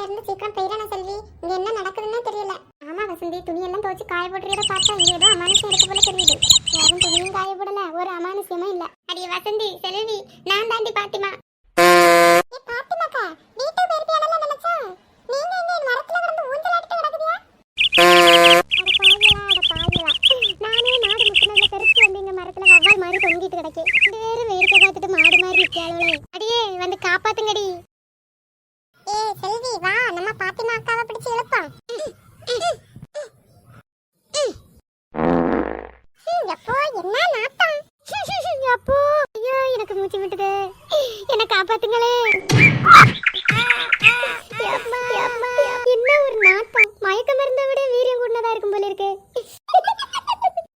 இருந்து சீக்கிரம் போயிடணும் செல்வி. இங்க என்ன நடக்குதுன்னு தெரியல. ஆமா வசந்தி, துணியெல்லாம் துவச்சு காய போட்டுறத பார்த்தா இங்க ஏதோ அமானுஷம் இருக்கு போல தெரியுது. யாரும் துணியும் காய போடல, ஒரு அமானுஷமும் இல்ல. அடியே வசந்தி, செல்வி, நான் தாண்டி பாத்திமா. ஏ பாத்திமாக்கா, வீட்டு பேர்பியானல நினைச்சேன். நீங்க இங்க மரத்துல கிடந்து ஊஞ்சலாடிட்டு கிடக்குறியா? நானே மாடு முத்துனதுல பெருசு வந்து இங்க மரத்துல வவ்வால் மாதிரி தொங்கிட்டு கிடக்கு. வேற வேடிக்கை பார்த்துட்டு மாடு மாதிரி இருக்காளே. அடியே வந்து காப்பாத்துங்கடி. ஏ செல்வி வா, நம்ம பாத்திமா அக்காவை பிடிச்சு இழுப்போம். எப்போ என்ன நாத்தம்? அப்போ ஐயோ எனக்கு மூச்சு விட்டுது, என்ன காப்பாத்துங்களே. என்ன ஒரு நாத்தம், மயக்க மருந்தை விட வீரியம் கூடதா இருக்கும் போல இருக்கு.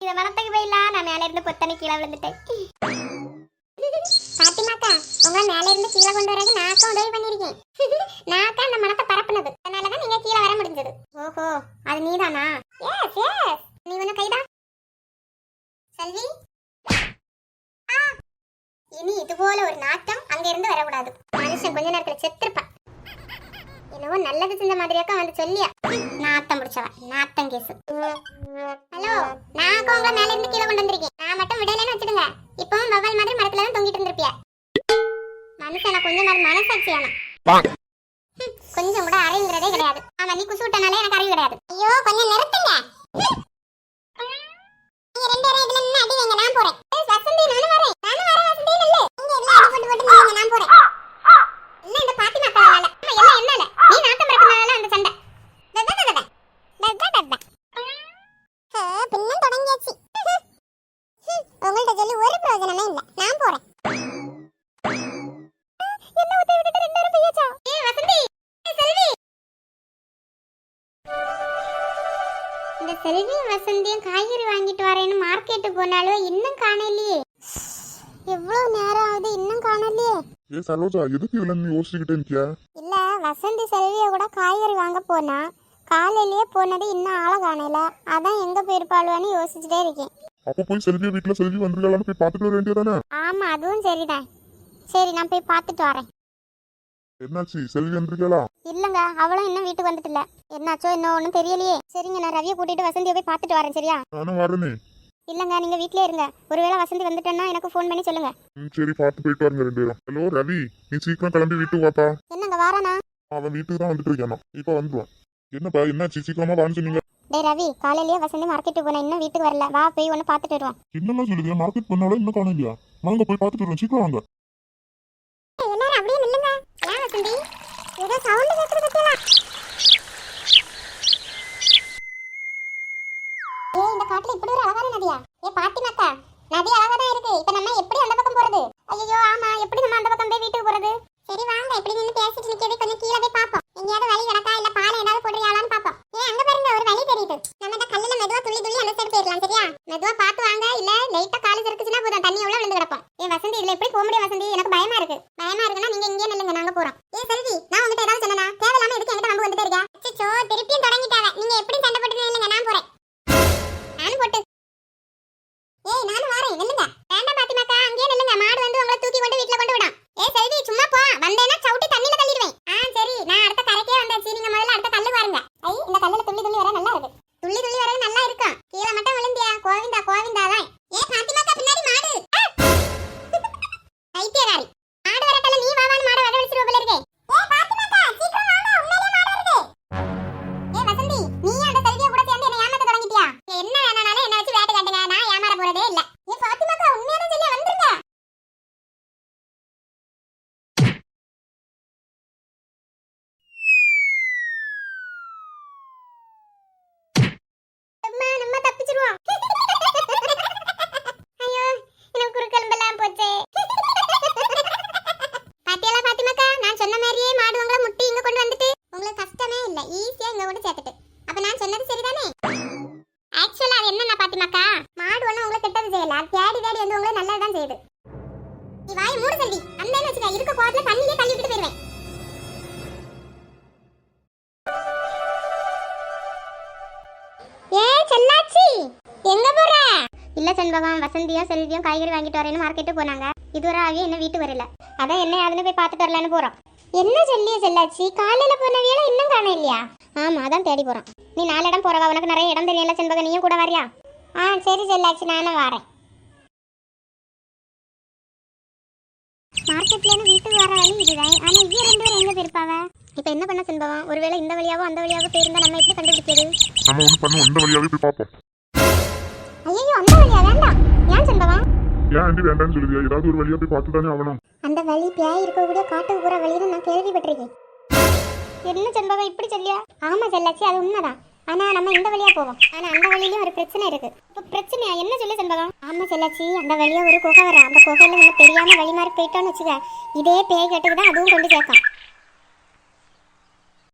இத மரத்துக்கு போயிடலாம், நான் மேல இருந்து பொத்தனை கீழே விழுந்துட்டேன். பாத்திமாக்கா, உங்க மேல இருந்து கீழே கொண்டு வரது நாக்கா உதவி பண்ணிருக்கேன். நாக்கா அந்த மரத்தை பரப்புனது, அதனாலதான் நீங்க கீழே வர முடிஞ்சது. ஓஹோ, அது நீதானா? எஸ் எஸ், நீ ஒண்ணு கைதா செல்வி. இனி இது போல ஒரு நாட்டம் அங்க இருந்து வரக்கூடாது. மனுஷன் கொஞ்ச நேரத்துல செத்துருப்பான். என்னவோ நல்லது செஞ்ச மாதிரியாக்கா வந்து சொல்லியா? நாத்தம் முடிச்சவ, நாத்தம் கேசு. ஹலோ, நான் அக்கா உங்களை மேல இருந்து கீழே கொண்டு வந்திருக்கேன். நான் மட்டும் விடலைன்னு வச்சுடுங்க, இப்பவும் வவ்வால் மாதிரி மரத்துல தான் தொங்கிட்டு இருந்திருப்பிய. மனுஷனா கொஞ்ச நேரம் மனசாட்சியான கொஞ்சம் கூட அறிவுங்கிறதே கிடையாது. ஆமா, நீ குசு விட்டனாலே எனக்கு அறிவு கிடையாது. ஐயோ கொஞ்சம் நிறுத்துங்க. நீங்க ரெண்டு பேரும் இதுல நின்னு அடி வைங்க, நான் போறேன். வசந்தி, நானும் வரேன் வசந்தி. இல்ல நீங்க எல்லாம் அடி போட்டு போட்டு நான் போறேன். என்ன இந்த பாத்திமா அக்காவால எல்லாம் என்னால நீ நாட்டம் பறக்கனால அந்த சண்டை பின்னும் தொடங்கியாச்சு. உங்கள்ட்ட சொல்லி ஒரு பிரயோஜனமே இல்ல, நான் போறேன். என்ன ஊத்தி விட்டுட்டு ரெண்டு பேரும் போயாச்சா? ஏ வசந்தி, செல்வி. இந்த செல்வியும் வசந்தியும் காய்கறி வாங்கிட்டு வரேன்னு மார்க்கெட்டு போனாலும் இன்னும் காணலையே. எவ்வளவு நேரம் ஆகுது, இன்னும் காணலையே. ஏ சரோஜா, எதுக்கு இவ்வளவு நீ யோசிச்சுக்கிட்டே இருக்கியா? இல்ல, வசந்தி செல்விய கூட காய்கறி வாங்க போனா காலையிலேயே போனது, இன்னும் ஆளை காணல. அதான் எங்க போயிருப்பாளுவான்னு யோசிச்சுட்டே இருக்கேன். அப்ப போய் செல்விய வீட்டுல செல்வி வந்திருக்காளான்னு போய் பாத்துட்டு வர வேண்டியதானே? ஆமா, அதுவும் சரிதான். சரி, நான் போய் பாத்துட்டு வரேன். என்னாச்சு, செல்வி வந்திருக்காளா? இல்லங்க, அவளும் இன்னும் வீட்டுக்கு வந்துட்டு இல்ல. என்னாச்சோ இன்னும் ஒண்ணும் தெரியலையே. சரிங்க, நான் ரவியை கூட்டிட்டு வசந்தியை போய் பாத்துட்டு வரேன். சரியா? நானும் வரேனே. இல்லங்க, நீங்க வீட்லயே இருங்க. ஒருவேளை வசந்தி வந்துட்டேன்னா எனக்கு ஃபோன் பண்ணி சொல்லுங்க. சரி, பார்த்து போயிட்டு வாங்க ரெண்டு பேரும். ஹலோ ரவி, நீ சீக்கிரம் கிளம்பி வீட்டுக்கு வாப்பா. என்னங்க வாரானா? அவன் வீட்டுக்கு தான் வந்துட்டு இருக்கானா, இப்ப வந்துருவான். என்னப்பா, என்னாச்சு, சீக்கிரமா வான்னு சொன்னீங்க? டேய் ரவி, காலையிலேயே வசந்தி மார்க்கெட்டுக்கு போனா இன்னும் வீட்டுக்கு வரல. வா போய் ஒன்னு பாத்துட்டு வருவோம். என்னெல்லாம் சொல்லுங்க, மார்க்கெட் பண்ணாலும் இன்னும் காணலையா? வாங்க போய் பாத்துட்டு வருவோம், சீக்கிரம் வாங்க. எல்லாரும் அப்படியே நில்லுங்க. ஏன் வசந்தி, ஏதோ சவுண்ட் கேக்குது பத்தியா? ஏய், இந்த காட்டுல இப்படி ஒரு அழகான நதியா? ஏ பாத்திமாக்கா, நதி அழகா தான் இருக்கு. இப்ப நம்ம எப்படி அந்த பக்கம் போறது? ஐயோ ஆமா, எப்படி நம்ம அந்த பக்கம் போய் வீட்டுக்கு போறது? சரி வாங்க, இப்படி நின்னு பேசிட்டு நிக்கவே கொஞ்சம் கீழே போய் பாப்போம். எங்கயாவது வழி கிடக்கா இல்ல பாலை ஏதாவது போடுறியாளான்னு பாப்போம். ஏன் அங்க பாருங்க, ஒரு வழி தெரியுது. நம்ம இந்த கல்லுல மெதுவா துள்ளி துள்ளி அந்த சைடு போயிடலாம். சரியா? மெதுவா பாத்து வாங்க, இல்ல லைட்டா காலு இருக்குச்சுன்னா போதும், தண்ணி உள்ள விழுந்து கிடக்கும். ஏ வசந்தி, இதுல எப்படி போக முடியும் வசந்தி? எனக்கு பயமா இருக்கு. பயமா இருக்குன்னா நீங்க இங்கே நில்லுங்க, நாங்க போறோம். ஏ செல்வி, நான் உங்ககிட்ட ஏதாவது சொன்னேனா? தேவையில்லாம எதுக்கு என்கிட்ட வந்து வந்துட்டே இருக்க? அச்சச்சோ, திருப்பியும் தொடங்கிட்டாங்க. நீங்க எப்படி சண்டை போட்டுட்டு நில்லுங்க, நான் போறேன். நானும் போட்டு. ஏய் நானும் வரேன், நில்லுங்க. வேண்டாம் பாத்திமாக்கா, அங்கேயே நில்லுங்க. மாடு வந்து உங்களை தூக்கி கொண்டு வீட்ல கொண்டு விடும். ஏ செல்வி, சும்மா போ, வந்தேன்னா சவுட்டி தண்ணில தள்ளிடுவேன். சரி, நான் அடுத்த கரைக்கே வந்தாச்சு. நீங்க முதல்ல அடுத்த கல்லு பாருங்க. ஐ, இந்த கல்லுல துள்ளி துள்ளி வர நல்லா இருக்கு. துள்ளி துள்ளி வர நல்லா இருக்கும். கீழே மட்டும் விழுந்தியா? கோவிந்தா கோவிந்தா தான். ஏ பாத்திமாக்கா, பின்னாடி மாடு. ஐத்தியகாரி, மாடு வரட்டல, நீ வாவான்னு மாடு வர வச்சிருவ போல இருக்கே. ஏ பாத்திமாக்கா, சீக்கிரம் வாங்க, உண்மையிலே மாடு வருது. ஏ வசந்தி, நீ அந்த செல்விய கூட சேர்ந்து என்ன ஏமாத்த தொடங்கிட்டியா? என்ன வேணானாலும் என்ன வச்சு வேட்டு காட்டுங்க, நான் ஏமாற போறதே இல்ல. ஏ பாத்திமாக்கா, உண்மையான சொல்லியா வந்துருங்க. அம்மா, நம்ம தப்பிச்சிருவோம். ஐயோ, எனக்கு குறுக்கெலும்பெல்லாம் போச்சே. பாத்தியாளா பாத்திமாக்கா, நான் சொன்ன மாதிரியே மாடு உங்களை முட்டி இங்க கொண்டு வந்துட்டு உங்களுக்கு கஷ்டமே இல்ல, ஈஸியா இங்க கொண்டு சேர்த்துட்டு. அப்ப நான் சொன்னது சரிதானே? ஆக்சுவலா அது என்னன்னா பாத்திமாக்கா, மாடு ஒண்ணு உங்களை கெட்டது செய்யல, தேடி தேடி வந்து உங்களை நல்லதுதான் செய்யுது. நீ வாயை மூடு செல்வி, அந்த வச்சுக்க, இருக்க கோவத்துல தண்ணிலே தள்ளி விட்டு போயிருவேன். ஏ செல்லாச்சி, எங்க போற? இல்ல செண்பகம், வசந்தியும் செல்வியும் காய்கறி வாங்கிட்டு வரேன்னு மார்க்கெட்டு போனாங்க. இதுவரை ஆகிய என்ன வீட்டு வரல. அதான் என்ன யாருன்னு போய் பார்த்துட்டு வரலான்னு போறோம். என்ன சொல்லிய செல்லாச்சி, காலையில போன வேலை இன்னும் காண இல்லையா? ஆமா, அதான் தேடி போறோம். நீ 4 இடம் போறவா, உனக்கு நிறைய இடம் தெரியல செண்பக, நீயும் கூட வரியா? சரி செல்லாச்சி, நானும் வரேன். மார்க்கெட்லேருந்து வீட்டுக்கு வர வழி இதுதான். ஆனா இங்க 2 பேரும் எங்க போயிருப்பாவ? இப்ப என்ன பண்ண செண்பகம்? ஒருவேளை இந்த வழியாவோ அந்த வழியாவோ போயிருந்தா நம்ம எப்படி கண்டுபிடிக்கிறது? நம்ம ஒண்ணு பண்ணுவோம், இந்த வழியாவே போய் பார்ப்போம். ஐயோ, அந்த வழியா வேண்டாம். ஏன் செண்பகம்? ஏன் ஆண்டி வேண்டாம்னு சொல்லுதியா? ஏதாவது ஒரு வழியா போய் பார்த்து தானே ஆகணும். அந்த வழி பேய் இருக்கக்கூடிய காட்டுக்கு போற வழின்னு நான் கேள்விப்பட்டிருக்கேன். என்ன செண்பகம் இப்படி சொல்லியா? ஆமா செல்லாச்சி, அது உண்மைதான். ஆனா நம்ம இந்த வழியா போவோம். ஆனா அந்த வழியிலயும் ஒரு பிரச்சனை இருக்கு. இப்ப பிரச்சனையா? என்ன சொல்லு செண்பகம்? ஆமா செல்லாச்சி, அந்த வழியா ஒரு குகை வர, அந்த குகையில நம்ம தெரியாம வழி மாறி போயிட்டோம்னு வச்சுக்க, இதே பேய் கட்டுக்கு தான் அதுவும் கொண்டு சேர்க்கும்.